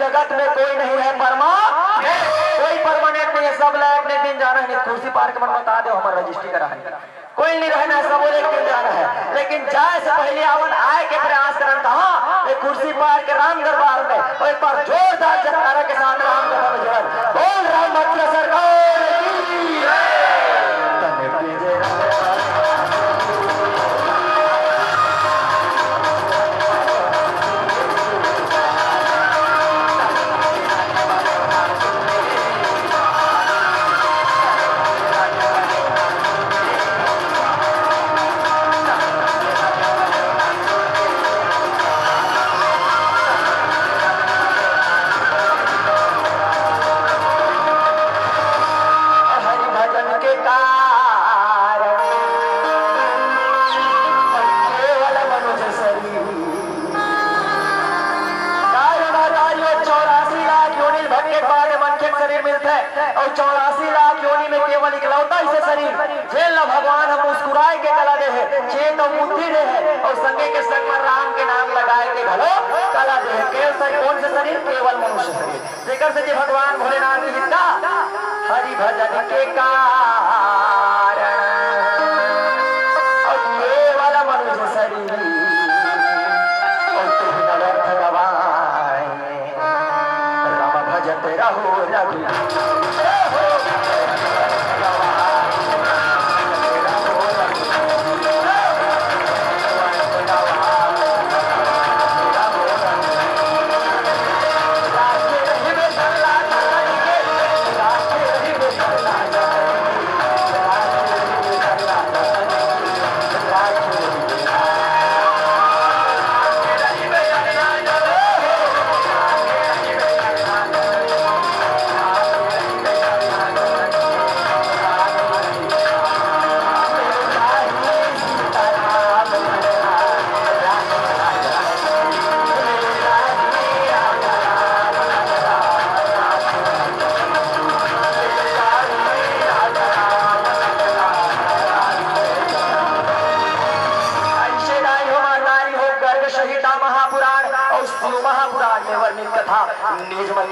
जगत में कोई नहीं है कोई परमानेंट नहीं है, सब लायक ने दिन जाना है। कुर्सी पार्क में बता दो हमारा रजिस्ट्री करा है, कोई नहीं रहना है, सब एक दिन जाना है। लेकिन जाए से पहले आवन आए के प्रयास करन कहा कुर्सी पार्क के राम दरबार में और एक बार जोरदार जयकारा के साथ राम दरबार में जोर बोल राम भक्त सरकार की और 84 लाख योनि में केवल इकलौता इसे शरीर जेल भगवान हम मुस्कुराए के कला दे है चेत और बुद्धि दे है और संगे के संग में राम के नाम लगाए के घलो कला दे है। केवल कौन से शरीर? केवल मनुष्य शरीर। जेकर से भगवान भोलेनाथ की विद्या हरि भजन के कारण और केवल मनुष्य शरीर और तुम नरक गवाए राम भजत रहो रघु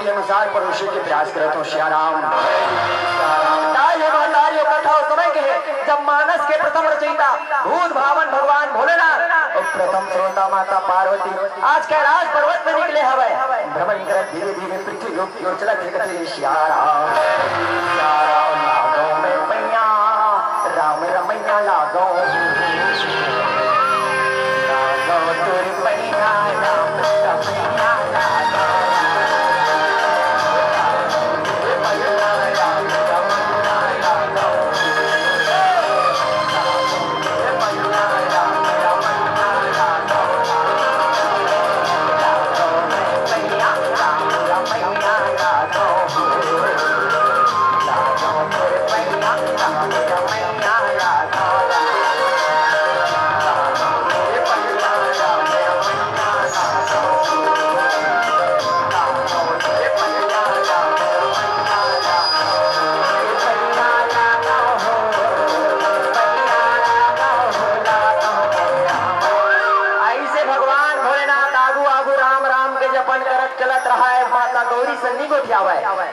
अनुसार परोसे के प्रयास करत हो श्याराम कथा समय के जब मानस के प्रथम रचयिता भूत भावन भगवान भोलेनाथ और प्रथम श्रोता माता पार्वती आज कैलाश पर्वत पे निकले हवे भ्रमण करत धीरे धीरे पृथ्वी लोक की ओर चला कथे श्याराम लागो में मैया राम रमैया लागो तोर मैया राम रमैया लागो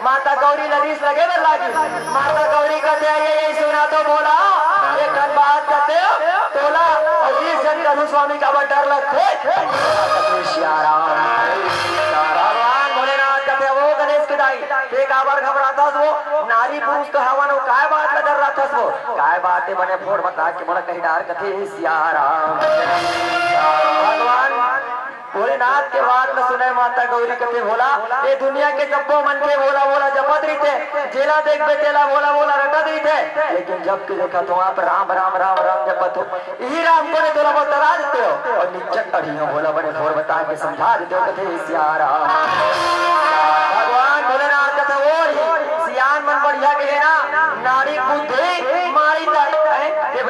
माता गौरी लरीस लगे ना लागी माता गौरी कहते ये सुना तो बोला एक बात कहते तोला और 20 जन का स्वामी का डर लगते भगवान भोलेनाथ कहते वो गणेश के दाई एक आवर घबराता वो नारी पुरुष तो हवन काय बात डर रहा था वो काय बातें बने फोड़ बता के बोला कहीं डार कथे सियाराम भगवान भोलेनाथ के बात में सुने माता गौरी कहते बोला ये दुनिया के जब्बो मन के बोला बोला जपत रही थे जेला देख बेतेला बोला बोला रटत रही थे लेकिन जब के देखा तो आप राम राम राम राम जपत हो यही राम को थोड़ा बहुत डरा देते हो और निचक कड़ी हो बोला बड़े फोर बता के समझा देते हो कहते सियाराम भगवान भोलेनाथ कहते वो सियान मन बढ़िया के ना नारी बुद्धि मारी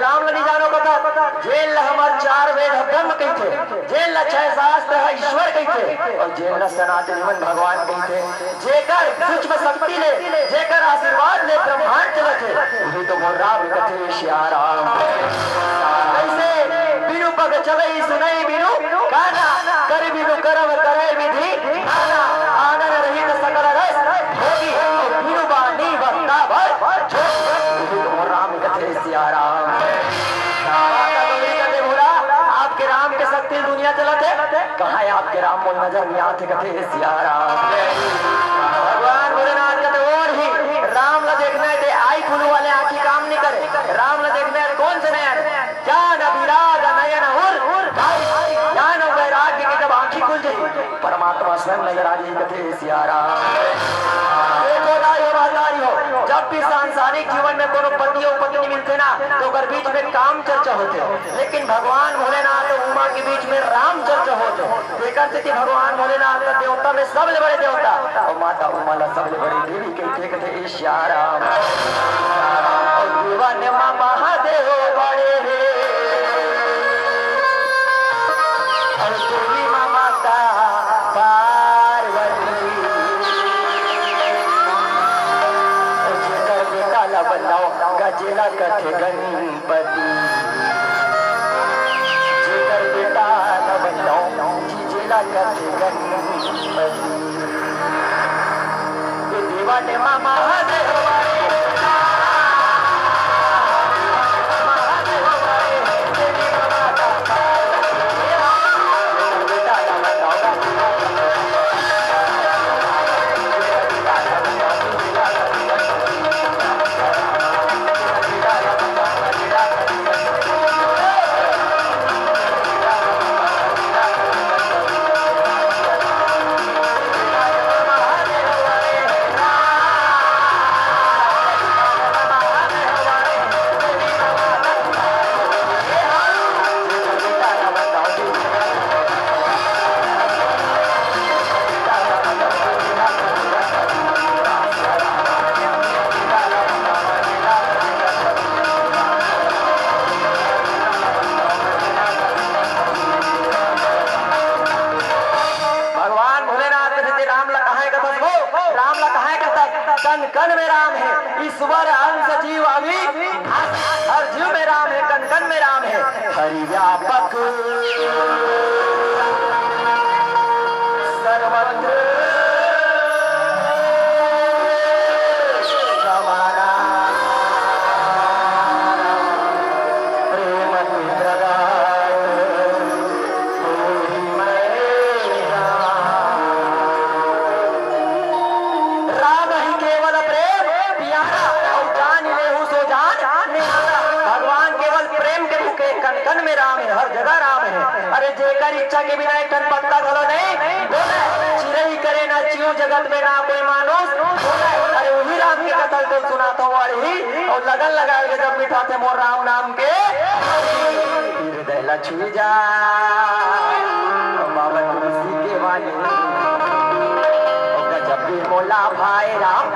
राम लड़ी जानो कथा जेल हमार 4 वेद ब्रह्म कहते जेल 6 शास्त्र है ईश्वर कहते और जेल सनातन भगवान कहते जेकर सूक्ष्म शक्ति ले जेकर आशीर्वाद ले ब्रह्मांड चलते वही तो बोल राम कथे श्याराम कैसे बिनु पग चलई सुनई बिनु गाना कर बिनु करम करे विधि आनंद राम कथे सिया राम आपके राम के शक्ति दुनिया चलत है कहा है आपके राम मोल नजर नहीं आते कथे सिया राम भगवान भोलेनाथ कहते और ही राम ला देखना है आई खुलू वाले आंखी काम नहीं करे राम ला देखना है कौन से नयन ज्ञान अभिराग नयन हुर ज्ञान और वैराग्य की जब आंखी खुल जाए परमात्मा स्वयं नजर आ जाए कथे सिया राम जब भी सांसारिक जीवन में कोनो पति और पत्नी मिलते ना तो अगर बीच में काम चर्चा होते लेकिन भगवान भोलेनाथ और उमा के बीच में राम चर्चा होते देखा कि भगवान भोलेनाथ का देवता में सबसे बड़े देवता और माता उमा ला सबसे बड़ी देवी कहते कहते श्या राम और देवन महादेव बड़े और देवी माता गजेला कथे गणपति जेकर बेटा न बनाओ जीजेला कथे गणपति ये देवा ने मामा कन कन में राम है ईश्वर अंश जीव अभी हर जीव में राम है कन कन में राम है हरि व्यापक सर्वत्र समाना प्रेम कन में राम है हर जगह राम है अरे जेकर इच्छा के बिना एक टन पत्ता धलो नहीं चिरई करे ना चिऊ जगत में ना कोई मानुष अरे वही राम के कथा तो सुनाता हूँ ही और लगन लगाए के जब मिठाते मोर राम नाम के हृदय लक्ष्मी जा बाबा तुलसी के वाणी जब भी मोला भाई राम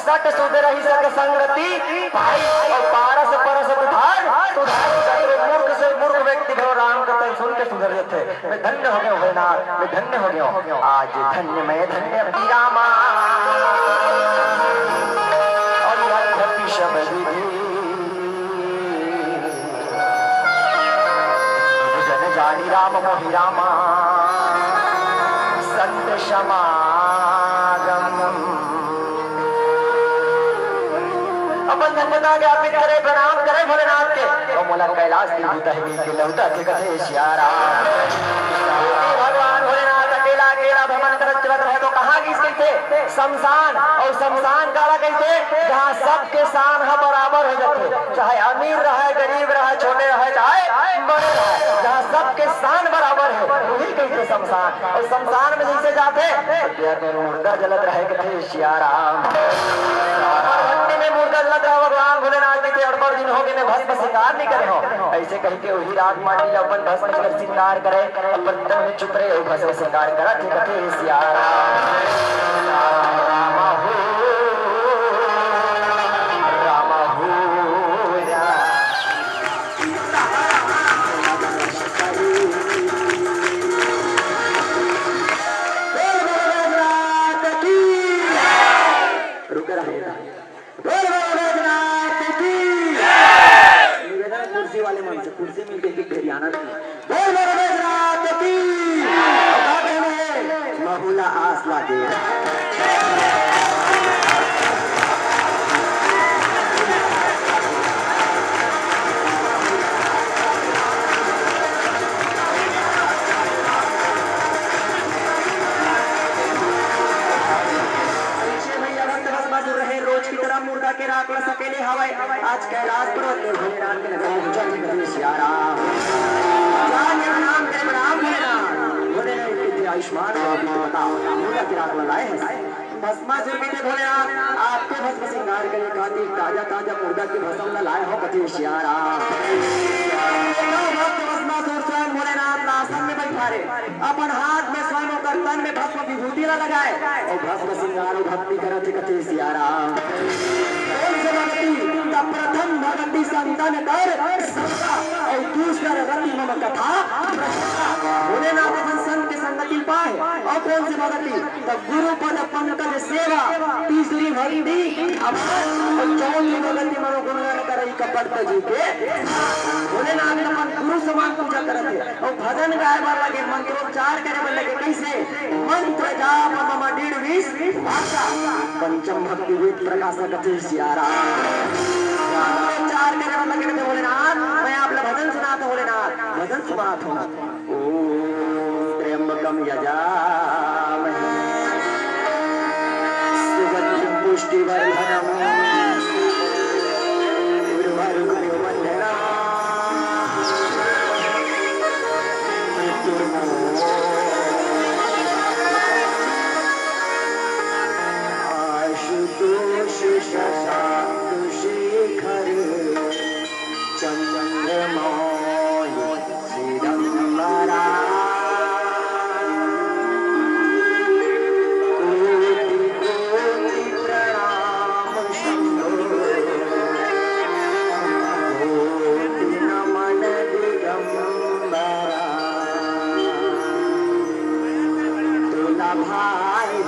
सट सुध रही सक संगति भाई और पारस परस तुधार मूर्ख से मूर्ख व्यक्ति को राम का तन सुन के सुधर थे मैं धन्य हो गया भोलेनाथ मैं धन्य हो गया आज धन्य मैं धन्य अपनी रामा और जन जानी राम मोहि रामा संत समागम अपन धन्यता ज्ञापित करे प्रणाम करे भोलेनाथ के तो मोला कैलाश देवी के लौटा के कथे श्या राम भगवान भोलेनाथ अकेला अकेला भ्रमण करत चलत रहे तो कहाँ किसके थे शमशान और शमशान काला कहते जहाँ सबके शान है बराबर हो जाते चाहे अमीर रहे गरीब रहे छोटे रहे चाहे बड़े रहे जहाँ सबके शान बराबर है वही कहते शमशान। और शमशान में जैसे जाते मुर्दा जलत रहे कथे सियाराम। भट्टी में मुर्दा जलत रहा भगवान भोलेनाथ जी के 8 दिन हो गए मैं भस्म श्रृंगार नहीं करे हो। ऐसे कह के वही रात माटी अपन भस्म श्रृंगार करे अपन तन में चुप रहे भस्म श्रृंगार करा कथे सियाराम। कुर्सी मिल गई हरियाणा महुला आस लागे रोज की तरह मुर्दा के राख ला सकेले हवाई आज कैलाश पर्वत में भोलेनाथ के नगर में सियाराम नाम के राम भोलेनाथ आयुष्मान बताओ मुर्दा के राख लाए हैं भस्मासुर के भोलेनाथ आपके भस्म श्रृंगार के लिए खातिर ताजा ताजा मुर्दा की भस्म न लाए हो कथी सियाराम। भस्मासुर स्वयं भोलेनाथ आसन में बैठा रहे अपन हाथ में स्वयं होकर तन में भस्म विभूति न लगाए और भस्म श्रृंगार भक्ति करते कथे सियाराम। प्रथम भगवती संतन कर और दूसरा भगवती मम कथा भोलेनाथ संत के संगति पाए और कौन से भगवती तब गुरु पद पंकज सेवा तीसरी भक्ति और चौथी भगवती मनो गुणगान करई कपट जी के भोलेनाथ अपन गुरु समान पूजा करते और भजन गाए बार लगे मंत्रोच्चार करे बार लगे कैसे मंत्र जाप मम 1.20 भाषा पंचम भक्ति वेद प्रकाश कथे सियाराम। चार मेरे मन लगे थे भोलेनाथ मैं आप लोग भजन सुनाता भोलेनाथ भजन सुनाता हूँ ओम त्र्यंबकम यजामहे सुगंधिं पुष्टिवर्धनम् उर्वारुकं वन्दनाम् आशुतोष शशांक शेखर चंद्रमौल चिदंबरा कोटि कोटि प्रणाम शंभो कोटि नमन दिगंबरा तुला भाई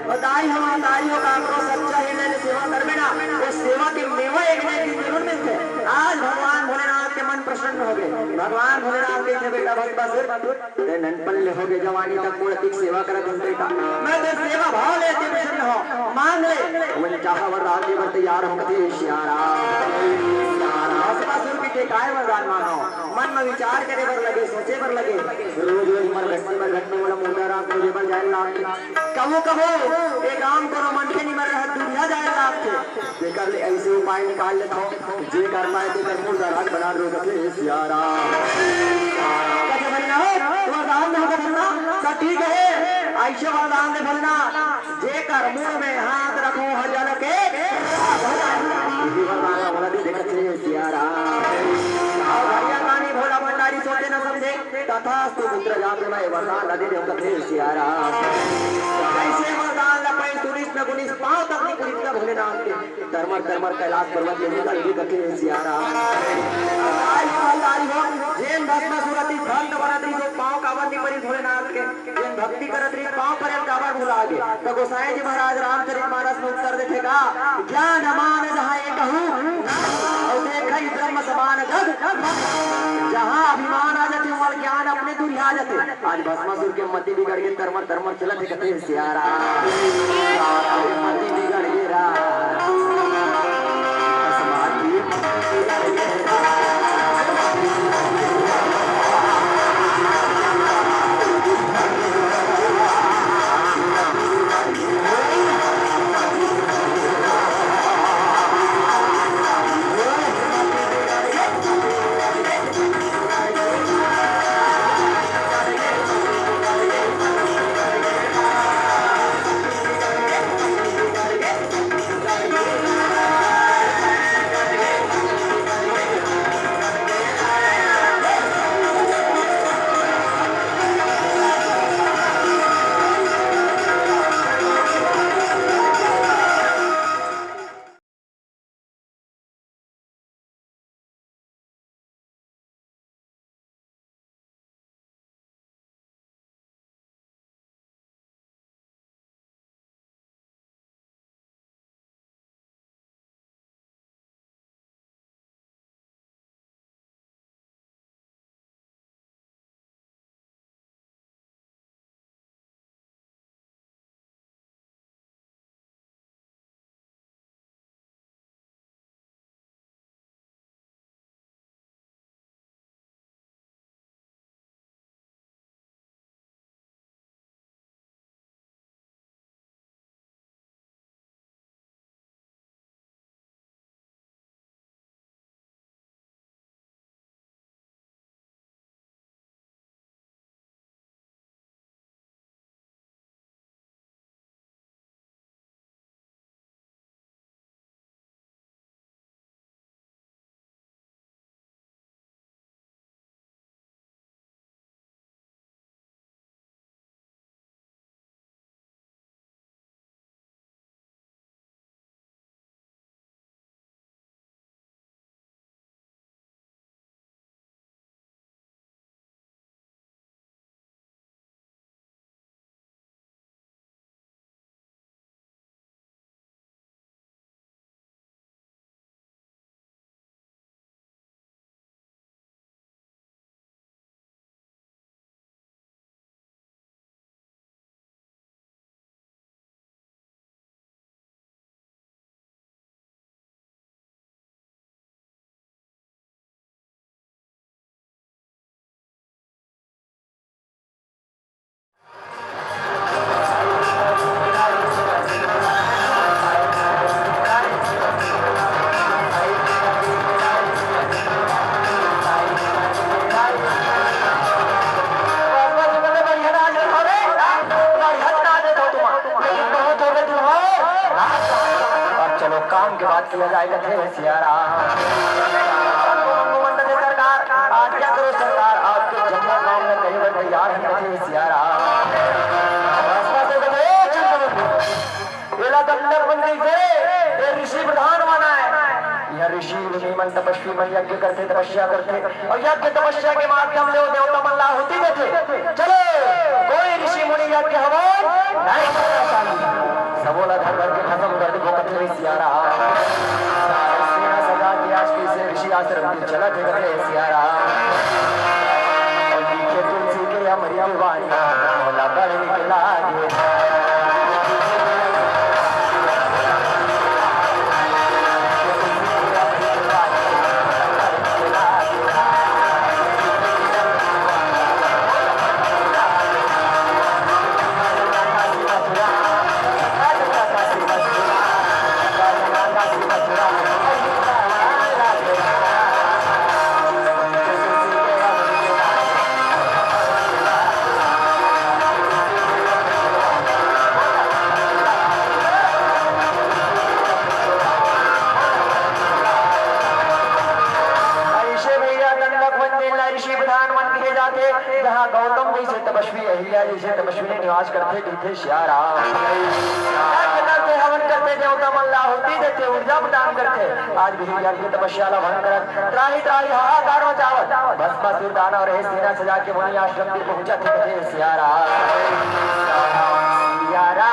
और दाई हम दाइयों का आपको सच्चा हृदय से सेवा करबे ना वो सेवा के मेवा एक ने दिन जरूर मिलते। आज भगवान भोलेनाथ के मन प्रसन्न हो गए। भगवान भोलेनाथ के बेटा भक्त बस ते ननपन ले हो गए जवानी तक पूरा की सेवा करत हूं बेटा मैं तो सेवा भाव लेके प्रसन्न हो मांग ले वो चाहा वरदान दे तैयार हो कथे सियारा असुर की के काय वरदान मांगो मन में विचार करे बर लगे सोचे बर लगे रोज रोज मर घटने वाला मुर्दा रात मुझे पर जाए लाख कहो एक काम करो मन के नहीं मर रहा दुनिया जाए लाख के बेकर ले ऐसे उपाय निकाल लेता हूं जे करना है तो मुर्दा रात बना रो कथे सियारा कथे बनना हो वरदान ना करना सब ठीक है ऐसे वरदान दे बोलना जे कर मुंह में हाथ रखो हजल के वरदान बोला दे कथे सियारा भैया कानी भोला भंडारी सोचे न समझे तथास्तु पुत्र जाते मैं वरदान नदी दे कथे सियारा ऐसे वरदान लपै सुनिस न गुनिस पांव तक नहीं पुलिस भोलेनाथ के तरमर कैलाश पर्वत के निकल भी कथे सियारा आई भंडारी हो जेन भस्म सुरति भक्त बनत रही तो पांव कावर नहीं परी भोलेनाथ के जेन भक्ति करत रही पांव पर कावर भुला गए तो गोसाई जी महाराज रामचरितमानस में उत्तर देखेगा ज्ञान मान जहां एक कहूं और देखई ब्रह्म समान जग जहां अभिमान आ जाते वहां ज्ञान अपने दूर आ जाते। आज भस्मासुर के मति बिगड़ गए तरमर चलत है कथे सियारा मति बिगड़ गया काम के बात किया जाएगा सियारा सरकार आज्ञा करो सरकार आपके जम्मू गांव में कहीं पर तैयार है सियारा ऋषि प्रधान बना है यह ऋषि मुनि मन तपस्वी मन यज्ञ करते तपस्या करते और यज्ञ तपस्या के माध्यम से देवता मन लाहुति देते। चलो कोई ऋषि मुनि यज्ञ हवन नहीं करना चाहिए, सबोला घर घर के खत्म कर दो कथे सियारा सेना सजा के आज के ऋषि आश्रम में चला थे कथे सियारा और दिखे तुलसी के अमरिया वाणी मोला कर निकला गे जहाँ गौतम जैसे तपस्वी अहिल्या जैसे तपस्वी ने निवास करते थे श्यारा हवन करते देवता मन लाहुति देते ऊर्जा प्रदान करते। आज भी यज्ञ तपस्या भंग कर त्राही त्राही हाहाकार मचावत भस्मासुर दानव और सेना सजा के मुनि आश्रम में पहुंचा थे श्यारा सियारा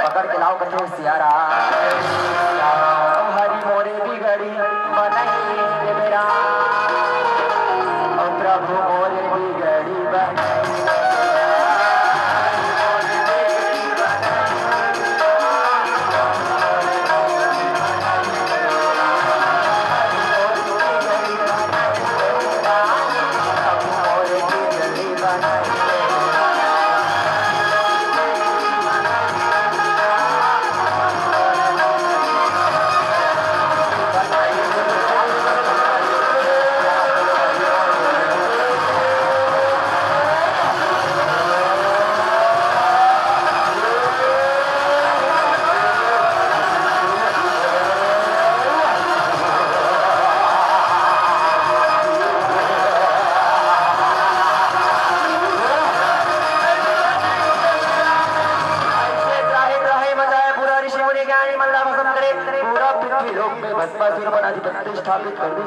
पकड़ के लाओ कथे सियारा हरी मोरे बिगड़ी बनाई मेरा प्रभु मोरे बिगड़ी बनाई स्थापित कर दो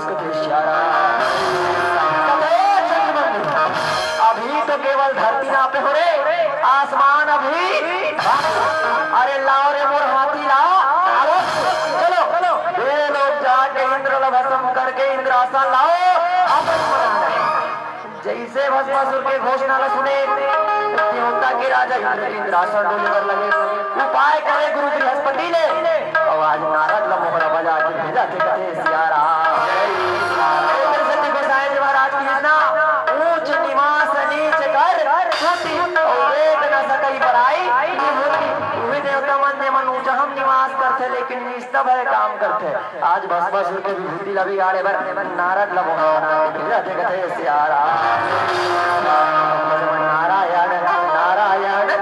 अभी तो केवल धरती ना पे हो रे आसमान अभी अरे लाओ रे मोर हाथी लाओ चलो ये लोग जाके इंद्र भस्म करके इंद्रासन लाओ जैसे भस्मासुर के घोषणा न सुने देवता के राजा इंद्रासन डोले लगे उपाय करे गुरु बृहस्पति ने आवाज नारद मोहरा बजा के भेजा थे सियारा गोसाई जी महाराज की योजना ऊंच निवास नीच कर छति और वेद न सकई बड़ाई देवता मन बने मन ऊंचा हम निवास करते लेकिन निस्तब है काम करते आज भस्मासुर के विभूति लभी गाड़े बर नारद लबो कथे कथे सियारा नारायण नारायण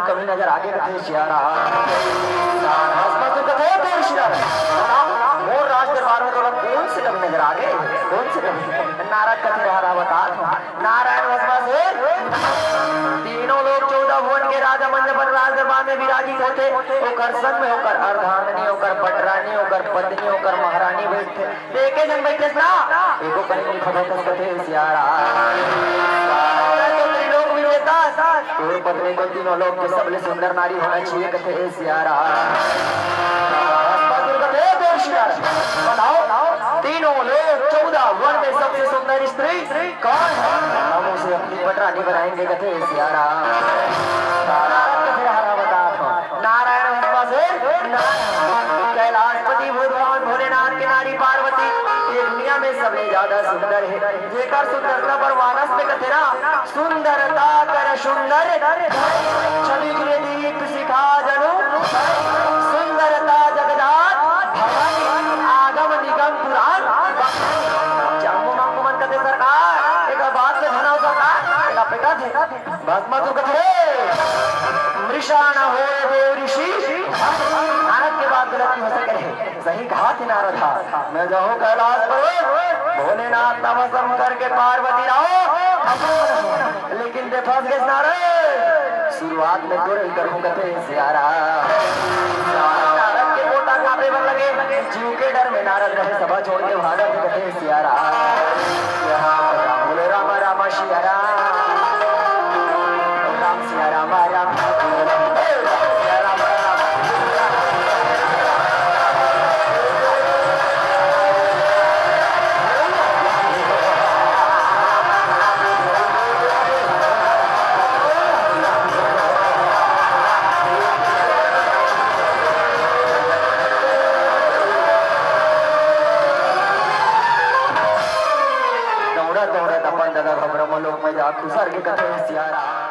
कभी नजर आगे कथे सियारा मोर राज दरबार में तो कौन से कभी नजर आगे कौन से कभी नारद कथे रहा बता नारायण भस्मासुर तीनों लोग 14 भुवन के राजा मंडपन राज दरबार में विराजित होते होकर संग में होकर अर्धांगनी होकर पटरानी होकर पत्नी होकर महारानी बैठते एक जन बैठे ना एको कहीं खबर कथे सियारा और पत्नी को तीनों लोग के सबले सुंदर नारी होना चाहिए कथे सियारा बताओ तीनों लोग 14 वन में सबसे सुंदर स्त्री कौन है हम उसे अपनी पटरानी बनाएंगे कथे सियारा नारायण कैलाशपति भगवान भोलेनाथ के नारी पार्वती ये दुनिया में सबसे ज्यादा सुंदर है जेकर सुंदरता पर मानस में कथे ना सुंदरता कर सुंदर छवि के दीप सिखा जनो सुंदरता जगदात भवानी आगम निगम पुराण जम्मू मंगू मन कथे सरकार एक बात से धना सरकार एक बेटा थे भस्मासुर कथे मृषा न हो देव ऋषि नारद के बाद गलती हो सके सही कहा थी नारद था मैं जाऊं कैलाश पर भोलेनाथ नमस्म करके पार्वती रहो लेकिन दे फंस गए नारद शुरुआत में तो रही करूं कथे सियारा नारद के पोटा कांपे पर लगे जीव के डर में नारद रहे सभा छोड़ के भागा थे कथे सियारा बोले राम राम सिया राम सिया राम राम लोग में जा खुसर के कथे सियारा